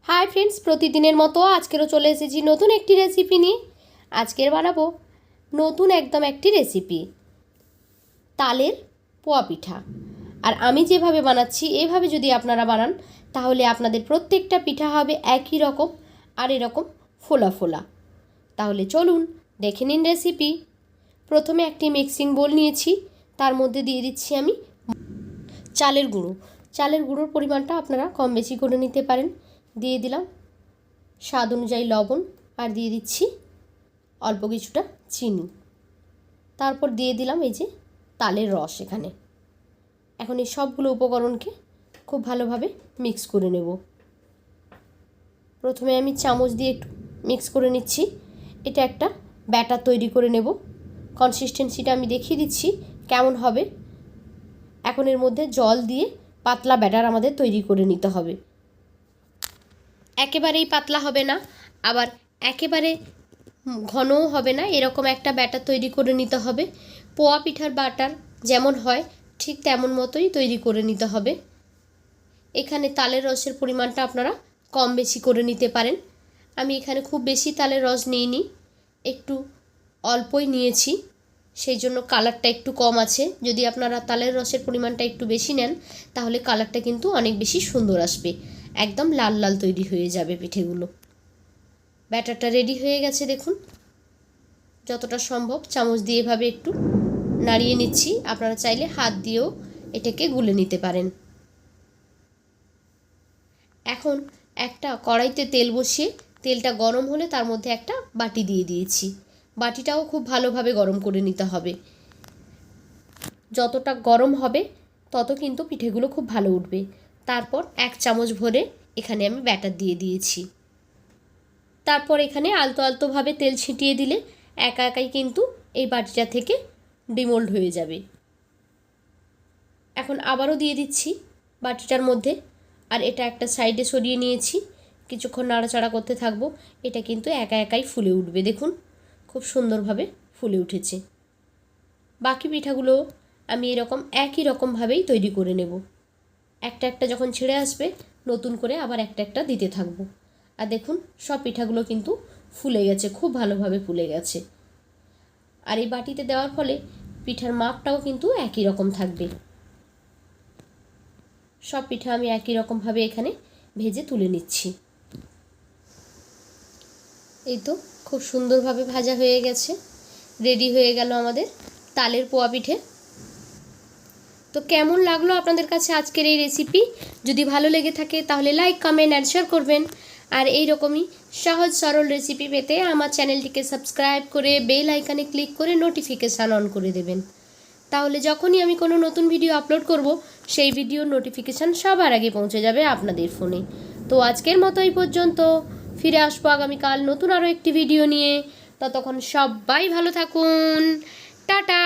Hi friends, प्रतिदिনের মতো আজকেরও চলে এসেছি নতুন একটি রেসিপি নিয়ে। আজকের বানাবো নতুন একদম একটি রেসিপি, তালের পোয়া পিঠা। আর আমি যেভাবে বানাচ্ছি এইভাবে যদি আপনারা বানান তাহলে আপনাদের প্রত্যেকটা পিঠা হবে একই রকম আর এরকম ফোলা ফোলা। তাহলে চলুন দেখে নিন রেসিপি। প্রথমে একটি মিক্সিং বোল নিয়েছি, তার মধ্যে দিয়ে দিচ্ছি আমি চালের গুঁড়ো। চালের গুঁড়োর পরিমাণটা আপনারা কম বেশি করে নিতে পারেন। দিয়ে দিলাম স্বাদ অনুযায়ী লবণ, আর দিয়ে দিচ্ছি অল্প কিছুটা চিনি। তারপর দিয়ে দিলাম এই যে তালের রস। এখন এই সবগুলো উপকরণকে খুব ভালোভাবে মিক্স করে নেব। প্রথমে আমি চামচ দিয়ে একটু মিক্স করে নিচ্ছি। এটা একটা ব্যাটার তৈরি করে নেব। কনসিস্টেন্সিটা আমি দেখিয়ে দিচ্ছি কেমন হবে। এখন এর মধ্যে জল দিয়ে পাতলা ব্যাটার আমাদের তৈরি করে নিতে হবে। একেবারেই পাতলা হবে না, আবার একেবারে ঘনও হবে না, এরকম একটা ব্যাটার তৈরি করে নিতে হবে। পোয়া পিঠার ব্যাটার যেমন হয় ঠিক তেমন মতোই তৈরি করে নিতে হবে। এখানে তালের রসের পরিমাণটা আপনারা কম বেশি করে নিতে পারেন। আমি এখানে খুব বেশি তালের রস নিইনি, একটু অল্পই নিয়েছি, সেই জন্য কালারটা একটু কম আছে। যদি আপনারা তালের রসের পরিমাণটা একটু বেশি নেন তাহলে কালারটা কিন্তু অনেক বেশি সুন্দর আসবে, একদম লাল লাল তৈরি হয়ে যাবে পিঠেগুলো। ব্যাটারটা রেডি হয়ে গেছে দেখুন। যতটা সম্ভব চামচ দিয়ে এভাবে একটু নাড়িয়ে নিচ্ছি। আপনারা চাইলে হাত দিয়েও এটাকে গুলে নিতে পারেন। এখন একটা কড়াইতে তেল বসিয়ে তেলটা গরম হলে তার মধ্যে একটা বাটি দিয়ে দিয়েছি। বাটিটাও খুব ভালোভাবে গরম করে নিতে হবে। যতটা গরম হবে তত কিন্তু পিঠেগুলো খুব ভালো উঠবে। তারপর 1 চামচ ভরে এখানে আমি ব্যাটার দিয়ে দিয়েছি। তারপর এখানে আলতো আলতোভাবে তেল ছিটিয়ে দিলে একা একাই কিন্তু এই বাটিটা থেকে ডিমোল্ড হয়ে যাবে। এখন আবারও দিয়ে দিচ্ছি বাটিটার মধ্যে, আর এটা একটা সাইডে সরিয়ে নিয়েছি। কিছুক্ষণ নাড়াচাড়া করতে থাকবো। এটা কিন্তু একা একাই ফুলে উঠবে। দেখুন খুব সুন্দরভাবে ফুলে উঠেছে। বাকি পিঠাগুলো আমি এরকম একই রকমভাবেই তৈরি করে নেব। একটা একটা যখন ছেড়ে আসবে নতুন করে আবার একটা একটা দিতে থাকবো। আর দেখুন সব পিঠাগুলো কিন্তু ফুলে গেছে, খুব ভালোভাবে ফুলে গেছে। আর এই বাটিতে দেওয়ার ফলে পিঠার মাপটাও কিন্তু একই রকম থাকবে। সব পিঠা আমি একই রকমভাবে এখানে ভেজে তুলে নিচ্ছি। এই তো খুব সুন্দরভাবে ভাজা হয়ে গেছে, রেডি হয়ে গেল আমাদের তালের পোয়া পিঠে। তো কেমন লাগলো আপনাদের কাছে আজকের এই রেসিপি? যদি ভালো লেগে থাকে তাহলে লাইক, কমেন্ট আর শেয়ার করবেন। আর এই রকমই সহজ সরল রেসিপি পেতে আমার চ্যানেলটিকে সাবস্ক্রাইব করে বেল আইকনে ক্লিক করে নোটিফিকেশান অন করে দেবেন। তাহলে যখনই আমি কোনো নতুন ভিডিও আপলোড করব সেই ভিডিওর নোটিফিকেশান সবার আগে পৌঁছে যাবে আপনাদের ফোনে। তো আজকের মতো এই পর্যন্ত। ফিরে আসবো আগামীকাল নতুন আরও একটি ভিডিও নিয়ে। ততক্ষণ সবাই ভালো থাকুন। টাটা।